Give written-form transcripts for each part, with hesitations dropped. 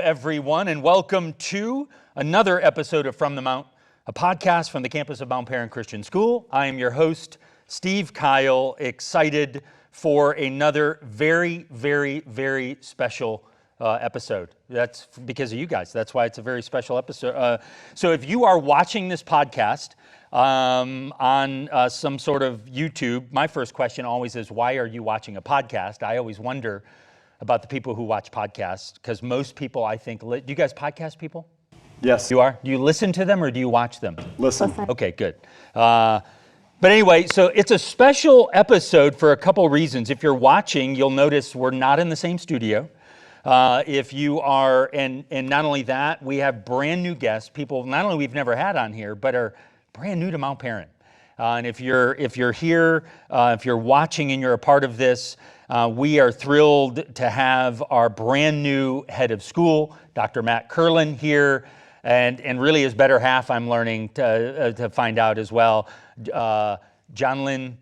everyone, and welcome to another episode of From the Mount, a podcast from the campus of Mount Paran Christian School. I am your host, Steve Kyle, excited for another very, very, very special episode. That's because of you guys. That's why it's a very special episode. So if you are watching this podcast on some sort of YouTube, my first question always is, why are you watching a podcast? I always wonder about the people who watch podcasts, because most people, I think, do you guys podcast people? Yes. You are? Do you listen to them or do you watch them? Listen. Okay, good. But anyway, so it's a special episode for a couple reasons. If you're watching, you'll notice we're not in the same studio. If you are, and not only that, we have brand new guests, people not only we've never had on here, but are brand new to Mount Paran. And if you're here, if you're watching and you're a part of this, we are thrilled to have our brand new head of school, Dr. Matt Kerlin, here, and really his better half, I'm learning to find out as well. Jonlyn,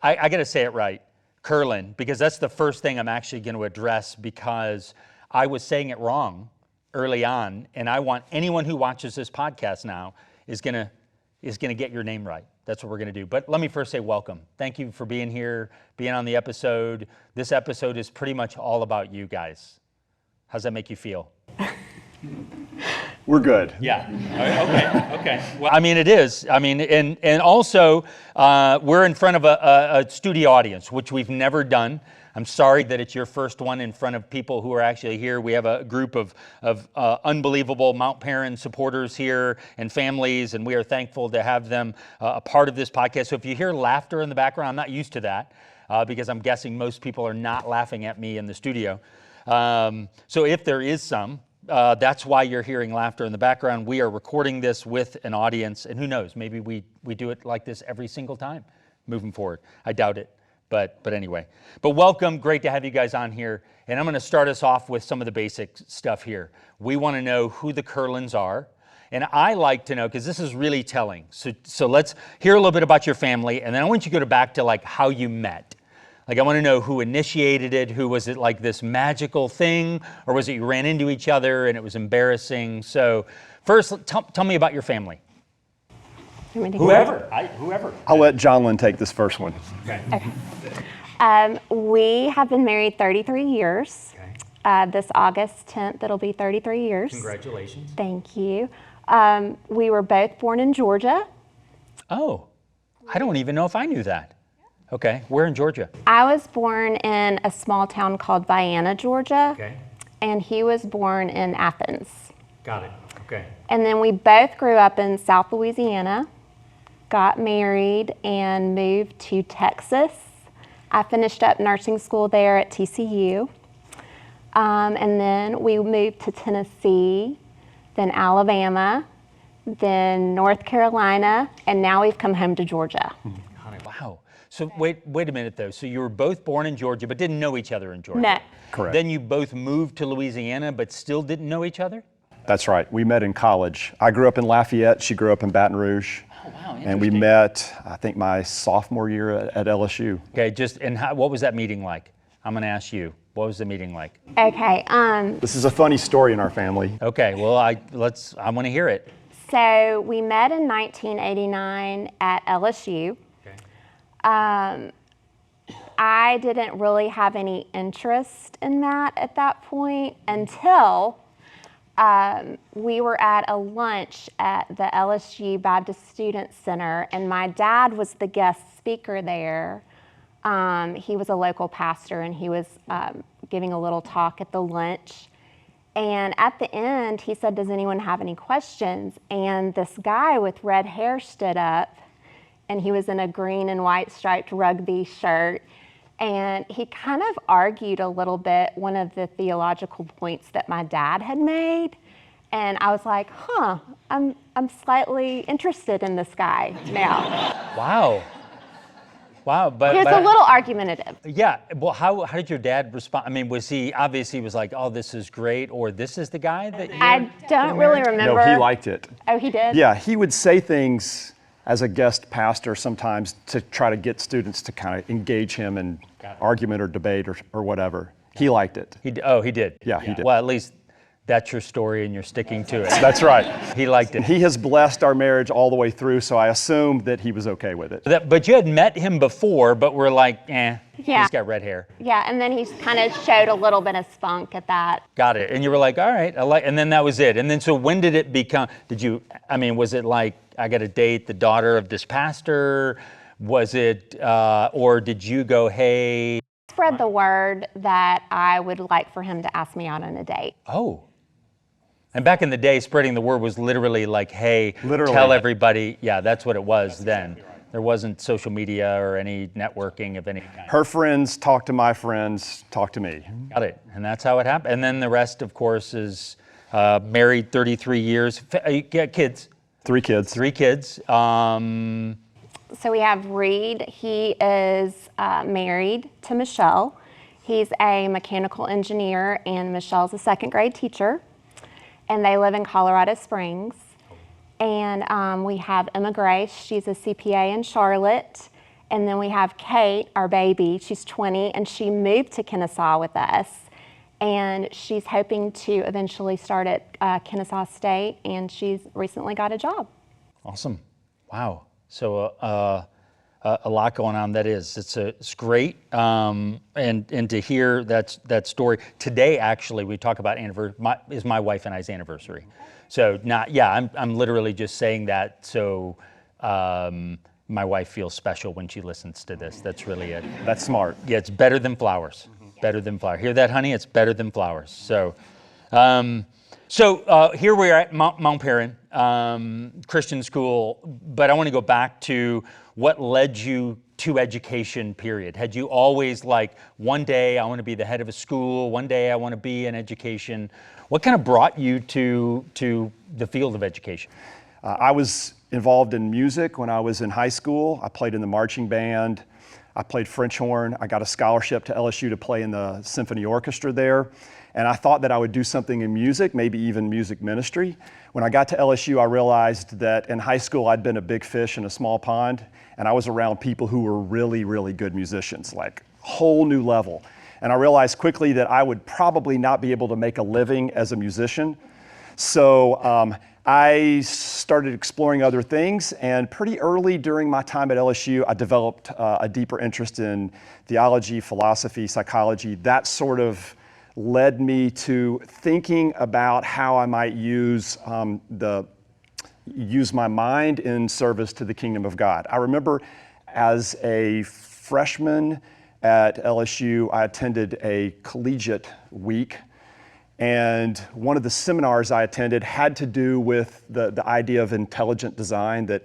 I got to say it right, Kerlin, because that's the first thing I'm actually going to address, because I was saying it wrong early on, and I want anyone who watches this podcast now is going to get your name right. That's what we're going to do. But let me first say welcome. Thank you for being here, being on the episode. This episode is pretty much all about you guys. How's that make you feel? We're good. Yeah. Okay. Well, I mean, it is. I mean, and also, we're in front of a studio audience, which we've never done. I'm sorry that it's your first one in front of people who are actually here. We have a group of unbelievable Mount Paran supporters here and families, and we are thankful to have them a part of this podcast. So if you hear laughter in the background, I'm not used to that because I'm guessing most people are not laughing at me in the studio. So if there is some, that's why you're hearing laughter in the background. We are recording this with an audience, and who knows, maybe we do it like this every single time moving forward. I doubt it. But anyway, but welcome, great to have you guys on here. And I'm gonna start us off with some of the basic stuff here. We wanna know who the Kerlins are. And I like to know, because this is really telling. So let's hear a little bit about your family, and then I want you to go back to like how you met. Like I wanna know who initiated it, who was it like this magical thing, or was it you ran into each other and it was embarrassing? So first, tell me about your family. Whoever. I'll let Jonlyn take this first one. Okay. We have been married 33 years. Okay. This August 10th, it'll be 33 years. Congratulations. Thank you. We were both born in Georgia. Oh, I don't even know if I knew that. Okay, where in Georgia? I was born in a small town called Vienna, Georgia. Okay. And he was born in Athens. Got it, okay. And then we both grew up in South Louisiana, got married, and moved to Texas. I finished up nursing school there at TCU. And then we moved to Tennessee, then Alabama, then North Carolina, and now we've come home to Georgia. Wow. So wait a minute though. So you were both born in Georgia, but didn't know each other in Georgia? No. Correct. Then you both moved to Louisiana, but still didn't know each other? That's right. We met in college. I grew up in Lafayette. She grew up in Baton Rouge. Oh, wow. And we met, I think, my sophomore year at LSU. Okay, what was that meeting like? I'm going to ask you. What was the meeting like? Okay. This is a funny story in our family. Okay, well, I want to hear it. So we met in 1989 at LSU. Okay. I didn't really have any interest in Matt at that point until we were at a lunch at the LSU Baptist Student Center, and my dad was the guest speaker there. He was a local pastor, and he was giving a little talk at the lunch. And at the end, he said, "Does anyone have any questions?" And this guy with red hair stood up, and he was in a green and white striped rugby shirt. And he kind of argued a little bit one of the theological points that my dad had made. And I was like, I'm slightly interested in this guy now. Wow, but he was a little argumentative. Yeah, well, how did your dad respond? I mean, was he like, oh, this is great, or this is the guy that you I don't really remember. No, he liked it. Oh, he did? Yeah, he would say things as a guest pastor sometimes to try to get students to kind of engage him in argument or debate or whatever. He liked it. He did? Yeah, he did. Well, at least That's your story and you're sticking to it. That's right. He liked it. He has blessed our marriage all the way through, so I assumed that he was okay with it. But you had met him before, but we're like, Yeah. he's got red hair. Yeah, and then he kind of showed a little bit of spunk at that. Got it. And you were like, all right, and then that was it. And then so when did it become, was it like, I got to date the daughter of this pastor? Was it, or did you go, hey? Spread the word that I would like for him to ask me out on a date. Oh. And back in the day, spreading the word was literally like, hey, Literally. tell everybody. Yeah, that's what it was then. There wasn't social media or any networking of any kind. Her friends talk to my friends, talk to me. Got it. And that's how it happened. And then the rest, of course, is married 33 years. Kids. 3 kids. 3 kids. So we have Reed. He is married to Michelle. He's a mechanical engineer, and Michelle's a 2nd grade teacher. And they live in Colorado Springs. And we have Emma Grace. She's a CPA in Charlotte. And then we have Kate, our baby. She's 20, and she moved to Kennesaw with us. And she's hoping to eventually start at Kennesaw State, and she's recently got a job. Awesome. Wow. So a lot going on. It's great. And to hear that story today, actually, we talk about is my wife and I's anniversary. So I'm literally just saying that so my wife feels special when she listens to this. That's really it. That's smart. Yeah, it's better than flowers. Better than flowers. Hear that, honey? It's better than flowers. So, here we are at Mount Perrin Christian School, but I want to go back to what led you to education, period. Had you always like, one day I want to be the head of a school, one day I want to be in education? What kind of brought you to the field of education? I was involved in music when I was in high school. I played in the marching band. I played French horn. I got a scholarship to LSU to play in the symphony orchestra there. And I thought that I would do something in music, maybe even music ministry. When I got to LSU, I realized that in high school, I'd been a big fish in a small pond, and I was around people who were really, really good musicians, like whole new level. And I realized quickly that I would probably not be able to make a living as a musician. So I started exploring other things, and pretty early during my time at LSU, I developed a deeper interest in theology, philosophy, psychology. That sort of led me to thinking about how I might use my mind in service to the kingdom of God. I remember as a freshman at LSU, I attended a collegiate week. And one of the seminars I attended had to do with the idea of intelligent design, that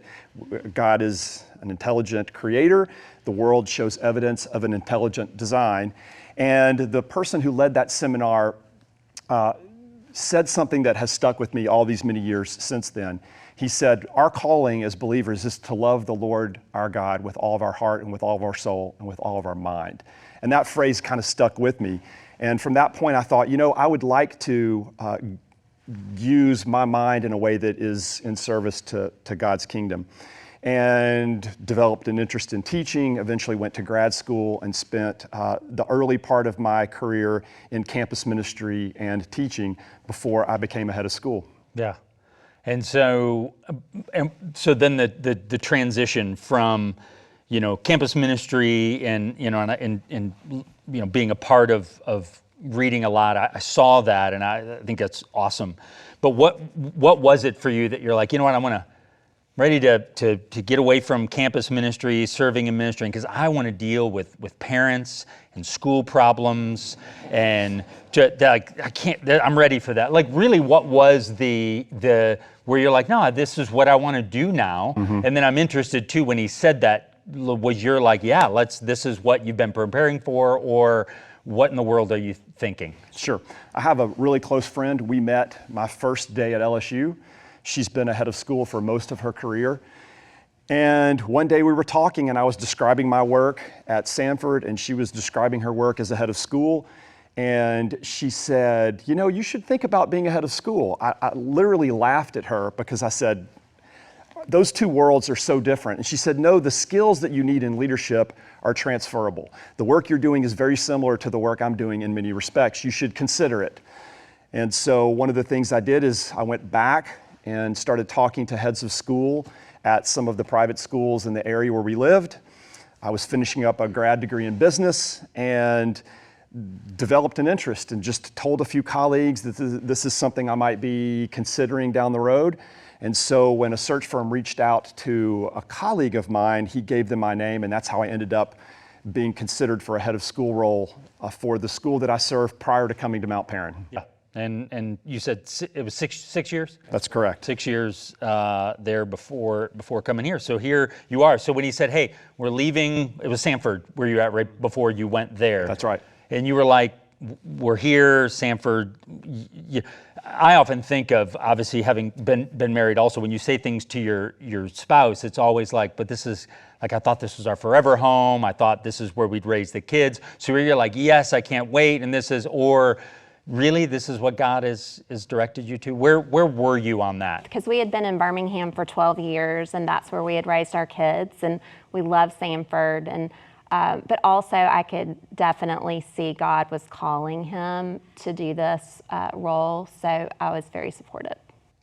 God is an intelligent creator. The world shows evidence of an intelligent design. And the person who led that seminar said something that has stuck with me all these many years since then. He said, our calling as believers is to love the Lord our God with all of our heart and with all of our soul and with all of our mind. And that phrase kind of stuck with me. And from that point, I thought, I would like to use my mind in a way that is in service to God's kingdom. And developed an interest in teaching, eventually went to grad school and spent the early part of my career in campus ministry and teaching before I became a head of school. Yeah. And so then the transition from, campus ministry and being a part of reading a lot, I saw that, and I think that's awesome. But what was it for you that you're like, I'm ready to get away from campus ministry, serving and ministering, because I want to deal with parents and school problems, and I'm ready for that. Like, really, what was the where you're like, no, this is what I want to do now, and then I'm interested too when he said that. Was you're like, yeah, this is what you've been preparing for, or what in the world are you thinking? Sure. I have a really close friend. We met my first day at LSU. She's been a head of school for most of her career. And one day we were talking, and I was describing my work at Samford, and she was describing her work as a head of school. And she said, you should think about being a head of school. I literally laughed at her because I said, those two worlds are so different. And she said, no, the skills that you need in leadership are transferable. The work you're doing is very similar to the work I'm doing in many respects. You should consider it. And so one of the things I did is I went back and started talking to heads of school at some of the private schools in the area where we lived. I was finishing up a grad degree in business and developed an interest and just told a few colleagues that this is something I might be considering down the road. And so when a search firm reached out to a colleague of mine, he gave them my name, and that's how I ended up being considered for a head of school role for the school that I served prior to coming to Mount Perrin. Yeah. And you said it was six years? That's correct. 6 years there before coming here. So here you are. So when he said, hey, we're leaving, it was Sanford where you at right before you went there. That's right. And you were like, we're here, Sanford. I often think of, obviously having been married also, when you say things to your spouse, it's always like, but this is, like, I thought this was our forever home. I thought this is where we'd raise the kids. So you're like, yes, I can't wait. And this is, or really, this is what God has directed you to? Where were you on that? Because we had been in Birmingham for 12 years, and that's where we had raised our kids, and we love Sanford. And but also, I could definitely see God was calling him to do this role, so I was very supportive.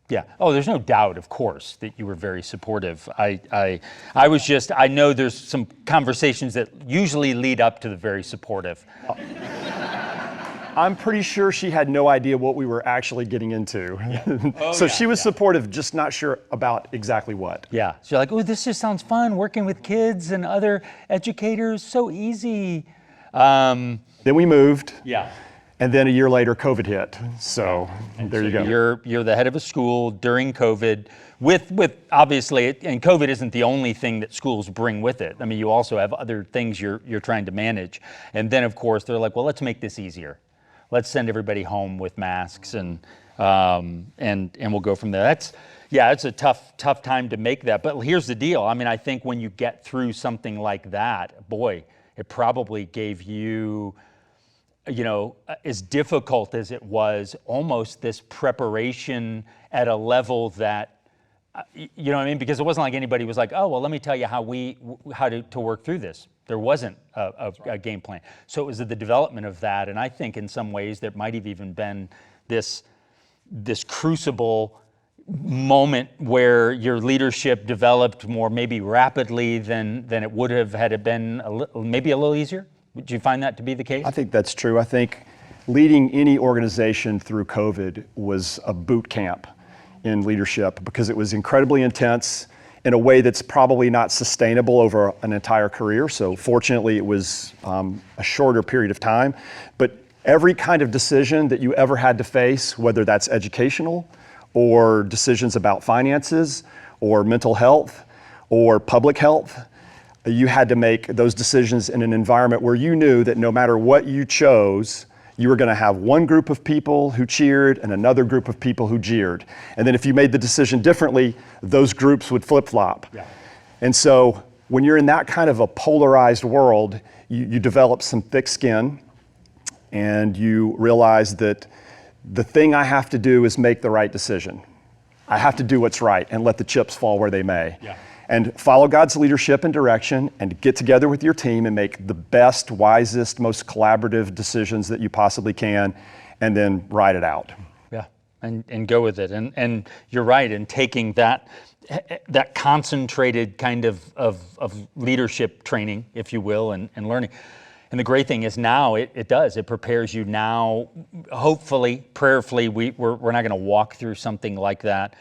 Yeah. Oh, there's no doubt, of course, that you were very supportive. I know there's some conversations that usually lead up to the very supportive. I'm pretty sure she had no idea what we were actually getting into. Yeah. Oh, so yeah, she was supportive, just not sure about exactly what. Yeah. She's like, oh, this just sounds fun, working with kids and other educators, so easy. Then we moved. Yeah. And then a year later, COVID hit. So there you go. You're the head of a school during COVID with obviously, and COVID isn't the only thing that schools bring with it. I mean, you also have other things you're trying to manage. And then, of course, they're like, well, let's make this easier. Let's send everybody home with masks, and we'll go from there. It's a tough time to make that. But here's the deal. I mean, I think when you get through something like that, boy, it probably gave you, as difficult as it was, almost this preparation at a level that, you know what I mean? Because it wasn't like anybody was like, oh, well, let me tell you how to work through this. There wasn't a game plan. So it was the development of that. And I think in some ways there might have even been this crucible moment where your leadership developed more maybe rapidly than it would have had it been maybe a little easier. Would you find that to be the case? I think that's true. I think leading any organization through COVID was a boot camp in leadership because it was incredibly intense in a way that's probably not sustainable over an entire career. So fortunately, it was a shorter period of time. But every kind of decision that you ever had to face, whether that's educational or decisions about finances or mental health or public health, you had to make those decisions in an environment where you knew that no matter what you chose, you were going to have one group of people who cheered and another group of people who jeered. And then if you made the decision differently, those groups would flip-flop. Yeah. And so when you're in that kind of a polarized world, you develop some thick skin, and you realize that the thing I have to do is make the right decision. I have to do what's right and let the chips fall where they may. Yeah. And follow God's leadership and direction, and get together with your team and make the best, wisest, most collaborative decisions that you possibly can, and then ride it out. Yeah, and go with it. And you're right, in taking that concentrated kind of leadership training, if you will, and learning. And the great thing is now it prepares you now, hopefully, prayerfully, we're not going to walk through something like that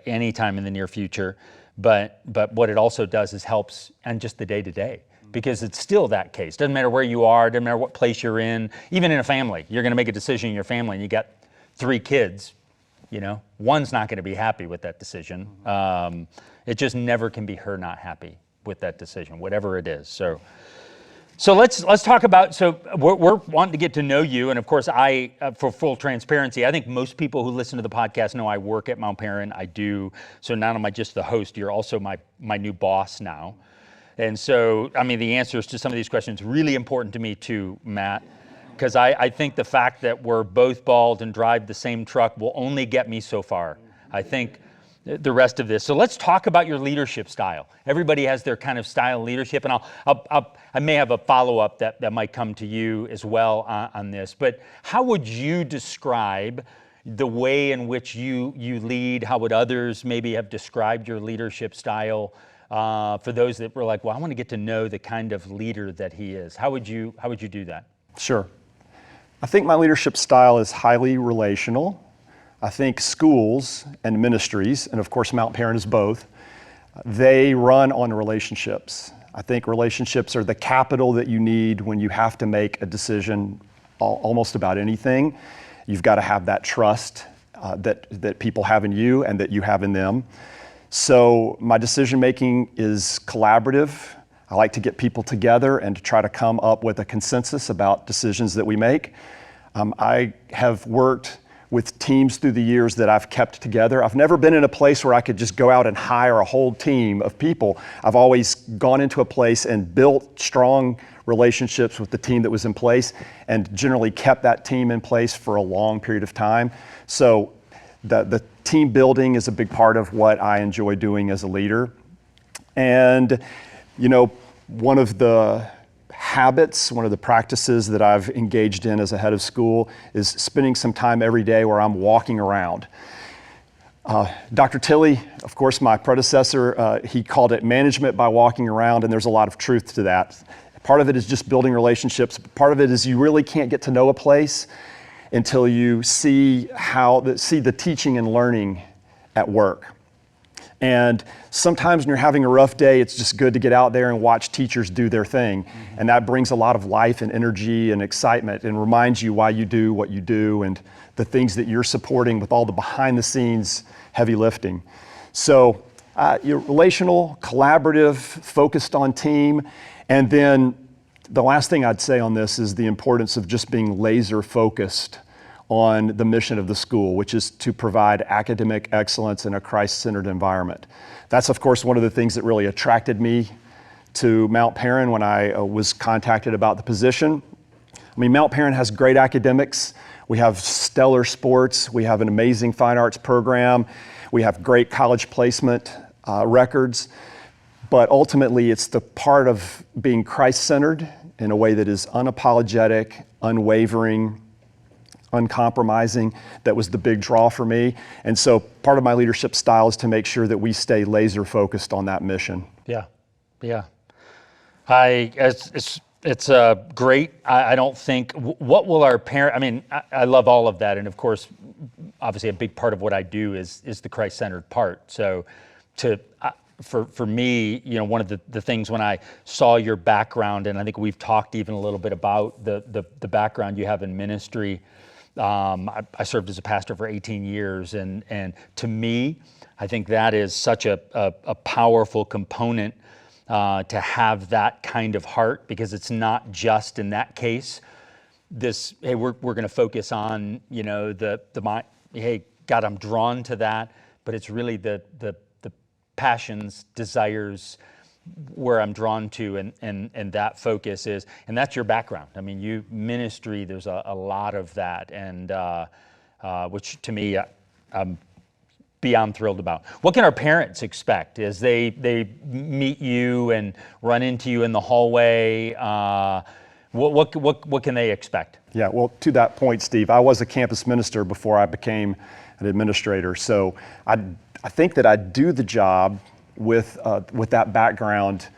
anytime in the near future. But what it also does is helps on just the day-to-day, because it's still that case. Doesn't matter where you are, doesn't matter what place you're in, even in a family. You're going to make a decision in your family and you got 3 kids, one's not going to be happy with that decision. It just never can be her not happy with that decision, whatever it is. So let's talk about, we're wanting to get to know you, and of course for full transparency, I think most people who listen to the podcast know I work at Mount Perrin. I do. So not am I just the host, you're also my new boss now. And so, I mean, the answers to some of these questions are really important to me too, Matt, because I think the fact that we're both bald and drive the same truck will only get me so far. I think the rest of this. So let's talk about your leadership style. Everybody has their kind of style of leadership, and I may have a follow-up that might come to you as well on this. But how would you describe the way in which you lead? How would others maybe have described your leadership style for those that were like, well, I want to get to know the kind of leader that he is? How would you do that? Sure. I think my leadership style is highly relational. I think schools and ministries, and of course Mount Paran is both, they run on relationships. I think relationships are the capital that you need when you have to make a decision almost about anything. You've got to have that trust that people have in you and that you have in them. So my decision making is collaborative. I like to get people together and to try to come up with a consensus about decisions that we make. I have worked with teams through the years that I've kept together. I've never been in a place where I could just go out and hire a whole team of people. I've always gone into a place and built strong relationships with the team that was in place and generally kept that team in place for a long period of time. So the team building is a big part of what I enjoy doing as a leader. And, you know, one of the habits, one of the practices that I've engaged in as a head of school is spending some time every day where I'm walking around. Dr. Tilley, of course, my predecessor, he called it management by walking around, and there's a lot of truth to that. Part of it is just building relationships. Part of it is you really can't get to know a place until you see the teaching and learning at work. And sometimes when you're having a rough day, it's just good to get out there and watch teachers do their thing. Mm-hmm. And that brings a lot of life and energy and excitement and reminds you why you do what you do and the things that you're supporting with all the behind the scenes heavy lifting. So you're relational, collaborative, focused on team. And then the last thing I'd say on this is the importance of just being laser focused on the mission of the school, which is to provide academic excellence in a Christ-centered environment. That's, of course, one of the things that really attracted me to Mount Paran when I was contacted about the position. I mean, Mount Paran has great academics. We have stellar sports. We have an amazing fine arts program. We have great college placement records. But ultimately, it's the part of being Christ-centered in a way that is unapologetic, unwavering, uncompromising, that was the big draw for me. And so part of my leadership style is to make sure that we stay laser focused on that mission. Yeah. It's great. I don't think, what will our parent, I mean, I love all of that. And of course, obviously a big part of what I do is the Christ-centered part. So for me, you know, one of the things when I saw your background, and I think we've talked even a little bit about the background you have in ministry. I served as a pastor for 18 years, and to me, I think that is such a powerful component to have that kind of heart, because it's not just in that case this, hey, we're going to focus on, you know, the mind, hey, God, I'm drawn to that, but it's really the passions, desires, where I'm drawn to, and that focus is, and that's your background. I mean, you ministry, there's a lot of that, and which to me, I'm beyond thrilled about. What can our parents expect as they meet you and run into you in the hallway? What can they expect? Yeah, well, to that point, Steve, I was a campus minister before I became an administrator, so I think that I do the job with that background,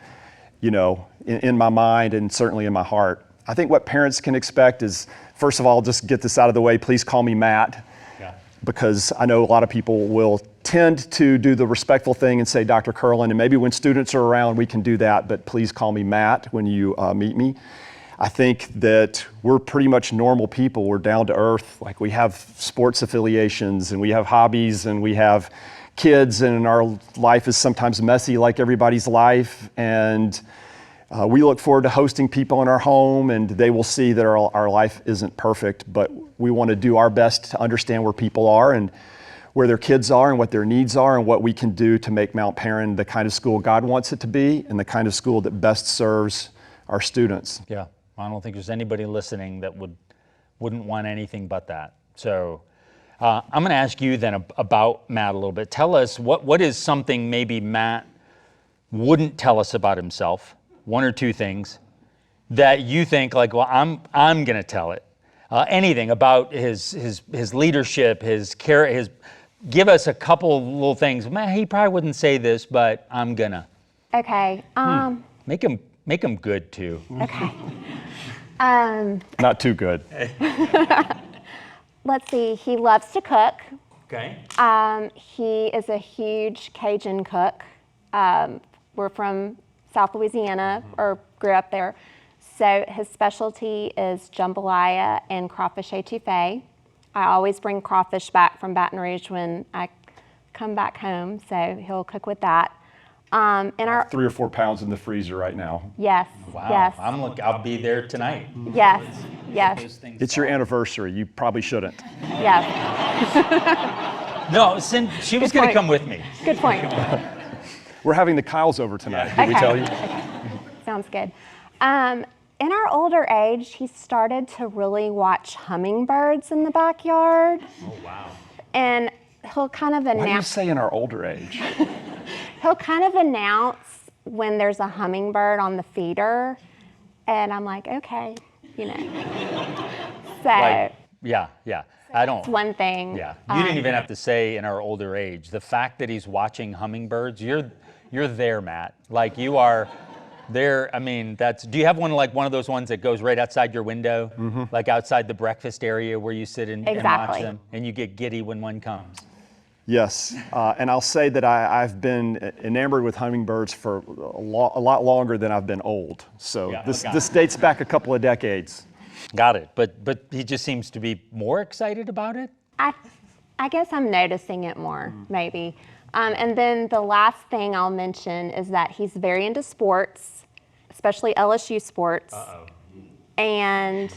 you know, in my mind and certainly in my heart. I think what parents can expect is, first of all, just get this out of the way, please call me Matt. Yeah. Because I know a lot of people will tend to do the respectful thing and say Dr. Kerlin, and maybe when students are around we can do that, but please call me Matt when you meet me. I think that we're pretty much normal people. We're down to earth. Like, we have sports affiliations and we have hobbies and we have kids, and our life is sometimes messy like everybody's life, and we look forward to hosting people in our home, and they will see that our life isn't perfect, but we want to do our best to understand where people are and where their kids are and what their needs are and what we can do to make Mount Paran the kind of school God wants it to be and the kind of school that best serves our students. Yeah, I don't think there's anybody listening that wouldn't want anything but that. So I'm going to ask you then about Matt a little bit. Tell us what is something maybe Matt wouldn't tell us about himself, one or two things that you think like, well, I'm going to tell it. Anything about his leadership, his care, give us a couple little things. Man, he probably wouldn't say this, but I'm gonna. Okay. Make him good too. Okay. Not too good. Let's see. He loves to cook. Okay. He is a huge Cajun cook. We're from South Louisiana, or grew up there. So his specialty is jambalaya and crawfish etouffee. I always bring crawfish back from Baton Rouge when I come back home, so he'll cook with that. And our 3 or 4 pounds in the freezer right now. yes, Wow. yes, I'll be there tonight. yes, yes, It's your anniversary. You probably shouldn't. yes. No, she was going to point. come with me. Good point. We're having the Kyles over tonight. Did we Okay. tell you? Okay. Sounds good. In our older age, he started to really watch hummingbirds in the backyard. Oh wow. And he'll kind of Why do you announce. say in our older age? He'll kind of announce when there's a hummingbird on the feeder, and I'm like, okay, you know. So Like, yeah. I don't. that's one thing. Yeah. You didn't even have to say in our older age. The fact that he's watching hummingbirds, you're there, Matt. Like you are. There, I mean, do you have one of those ones that goes right outside your window? Mm-hmm. Like outside the breakfast area where you sit and watch Exactly. them, and you get giddy when one comes? Yes, and I'll say that I've been enamored with hummingbirds for a lot longer than I've been old. So Yeah, this dates back a couple of decades. Got it. But he just seems to be more excited about it? I guess I'm noticing it more, maybe. And then the last thing I'll mention is that he's very into sports, especially LSU sports. Uh-oh. And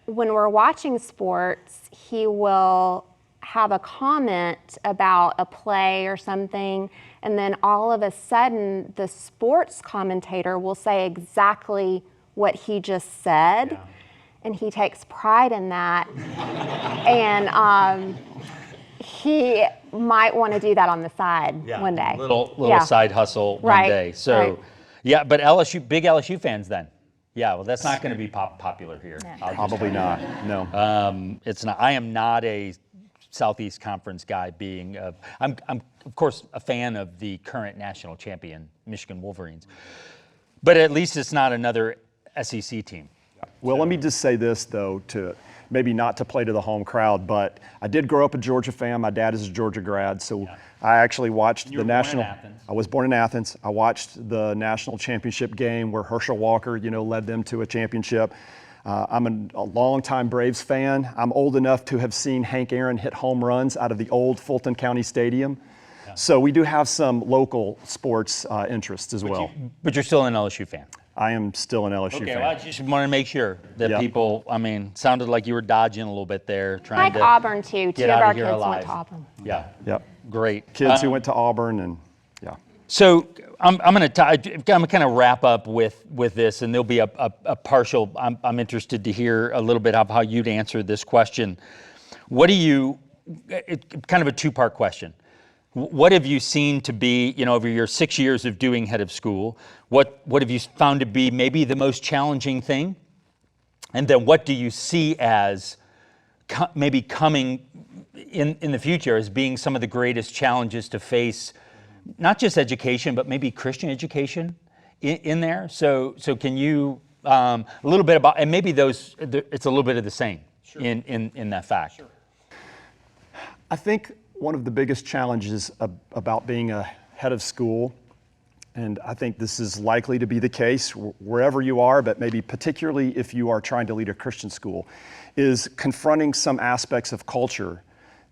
when we're watching sports, he will have a comment about a play or something, and then all of a sudden the sports commentator will say exactly what he just said. Yeah. And he takes pride in that. And he might want to do that on the side one day. Little Yeah. side hustle one Right, day. So, right. yeah, but big LSU fans then. Yeah, well, that's not going to be popular here. I'll just Probably tell you. not. No. It's not. I am not a Southeast Conference guy. I'm of course a fan of the current national champion Michigan Wolverines, but at least it's not another SEC team. Well, let me just say this, though, to maybe not to play to the home crowd, but I did grow up a Georgia fan. My dad is a Georgia grad, so I actually watched You the were born in national. Athens. I was born in Athens. I watched the national championship game where Herschel Walker, led them to a championship. I'm a longtime Braves fan. I'm old enough to have seen Hank Aaron hit home runs out of the old Fulton County Stadium. Yeah. So we do have some local sports interests as well. But you're still an LSU fan. I am still an LSU Okay, fan. well, I just want to make sure that Yep. people, sounded like you were dodging a little bit there, trying Like to Auburn, too. Two get of out our of here kids alive. went to Auburn. Yeah, Yep. great. Kids who went to Auburn and yeah. So I'm going to kind of wrap up with this, and there'll be a partial. I'm interested to hear a little bit of how you'd answer this question. It's kind of a two-part question. What have you seen to be, over your 6 years of doing head of school, what have you found to be maybe the most challenging thing? And then what do you see as maybe coming in the future as being some of the greatest challenges to face, not just education, but maybe Christian education in there? So can you, a little bit about, and maybe it's a little bit of the same in that fact. Sure. I think one of the biggest challenges about being a head of school, and I think this is likely to be the case wherever you are, but maybe particularly if you are trying to lead a Christian school, is confronting some aspects of culture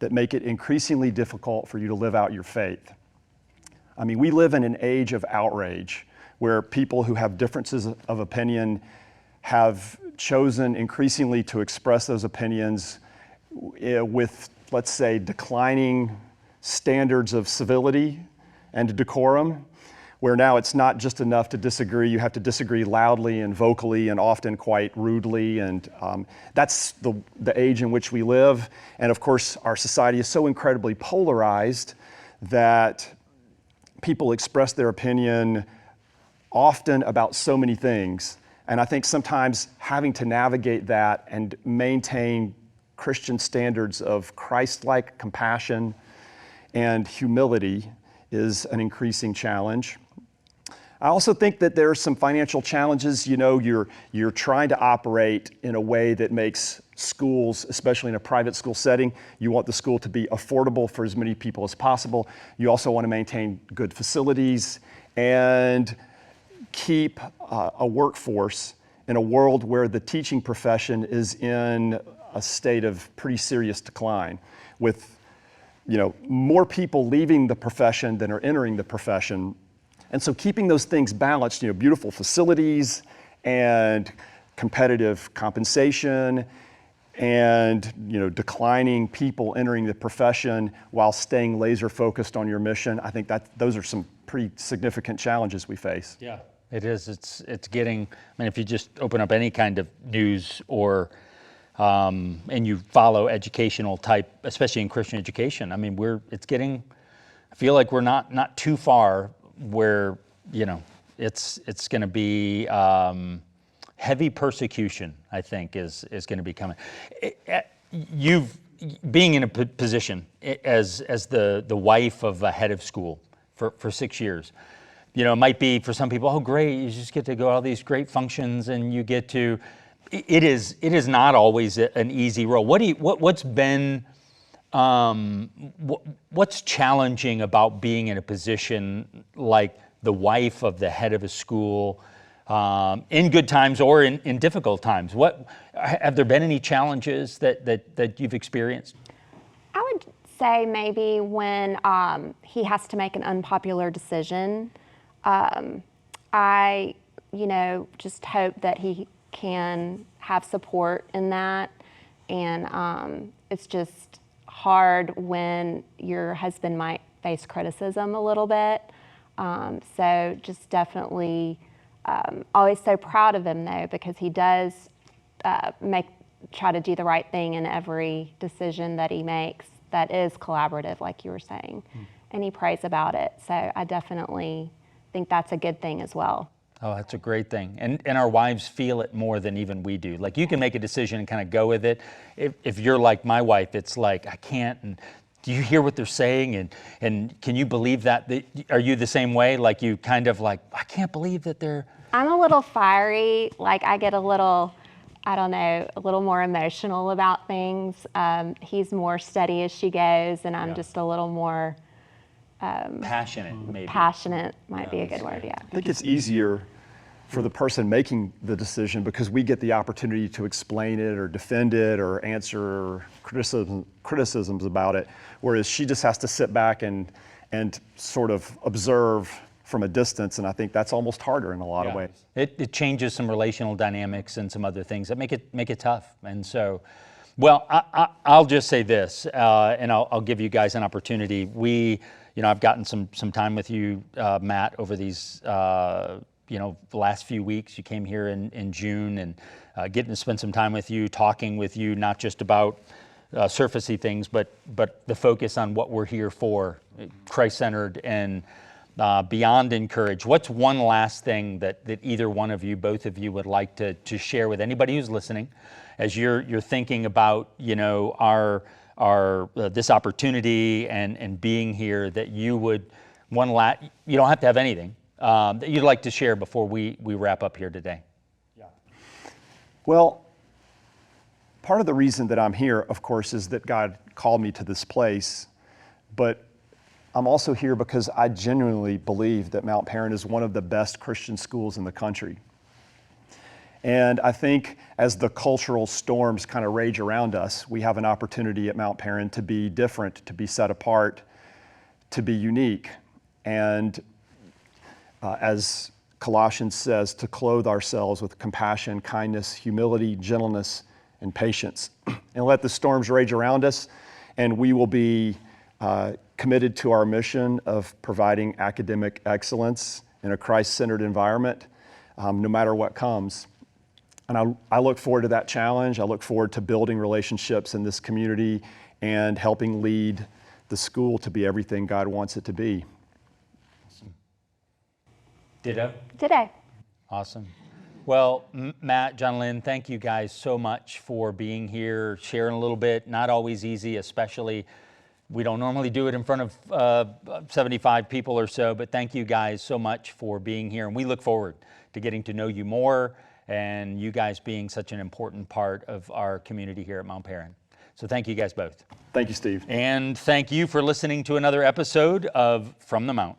that make it increasingly difficult for you to live out your faith. I mean, we live in an age of outrage where people who have differences of opinion have chosen increasingly to express those opinions with, let's say, declining standards of civility and decorum, where now it's not just enough to disagree, you have to disagree loudly and vocally and often quite rudely, and that's the age in which we live. And of course, our society is so incredibly polarized that people express their opinion often about so many things. And I think sometimes having to navigate that and maintain Christian standards of Christ-like compassion and humility is an increasing challenge. I also think that there are some financial challenges. You know, you're trying to operate in a way that makes schools, especially in a private school setting, you want the school to be affordable for as many people as possible. You also want to maintain good facilities and keep a workforce in a world where the teaching profession is in a state of pretty serious decline, with more people leaving the profession than are entering the profession. And so keeping those things balanced, beautiful facilities and competitive compensation and declining people entering the profession while staying laser focused on your mission, I think that those are some pretty significant challenges we face. Yeah, it is. It's getting, if you just open up any kind of news or and you follow educational type, especially in Christian education, it's getting, I feel like we're not too far where, it's going to be heavy persecution, I think, is going to be coming. Being in a position as the wife of a head of school for 6 years, it might be for some people, oh great, you just get to go to all these great functions and you get to, it is not always an easy role. What's been, what's challenging about being in a position like the wife of the head of a school, in good times or in difficult times? Have there been any challenges that you've experienced? I would say maybe when he has to make an unpopular decision. I just hope that he can have support in that. And it's just hard when your husband might face criticism a little bit. So just definitely always so proud of him though, because he does try to do the right thing in every decision that he makes that is collaborative, like you were saying. And he prays about it. So I definitely think that's a good thing as well. Oh, that's a great thing. And our wives feel it more than even we do. Like, you can make a decision and kind of go with it. If you're like my wife, it's like, I can't, and do you hear what they're saying? And can you believe that? Are you the same way? Like, you kind of like, I can't believe that they're... I'm a little fiery. Like, I get a little, a little more emotional about things. He's more steady as she goes, and I'm just a little more... passionate, maybe. Passionate might be a good word, yeah. I think it's easier for the person making the decision because we get the opportunity to explain it or defend it or answer criticisms about it, whereas she just has to sit back and sort of observe from a distance, and I think that's almost harder in a lot of ways. It changes some relational dynamics and some other things that make it tough. And so, well, I'll just say this, and I'll give you guys an opportunity. I've gotten some time with you, Matt, over these, the last few weeks. You came here in June, and getting to spend some time with you, talking with you, not just about surfacey things, but the focus on what we're here for, Christ-centered and beyond encourage. What's one last thing that either one of you, both of you, would like to share with anybody who's listening as you're thinking about, our this opportunity and being here, that you would, you don't have to have anything, that you'd like to share before we wrap up here today? Yeah. Well, part of the reason that I'm here, of course, is that God called me to this place, but I'm also here because I genuinely believe that Mount Paran is one of the best Christian schools in the country. And I think as the cultural storms kind of rage around us, we have an opportunity at Mount Paran to be different, to be set apart, to be unique. And as Colossians says, to clothe ourselves with compassion, kindness, humility, gentleness, and patience. And let the storms rage around us, and we will be committed to our mission of providing academic excellence in a Christ-centered environment, no matter what comes. And I look forward to that challenge. I look forward to building relationships in this community and helping lead the school to be everything God wants it to be. Ditto? Today. Awesome. Well, Matt, Jonlyn, thank you guys so much for being here, sharing a little bit. Not always easy, especially we don't normally do it in front of 75 people or so, but thank you guys so much for being here. And we look forward to getting to know you more and you guys being such an important part of our community here at Mount Paran. So thank you guys both. Thank you, Steve. And thank you for listening to another episode of From the Mount.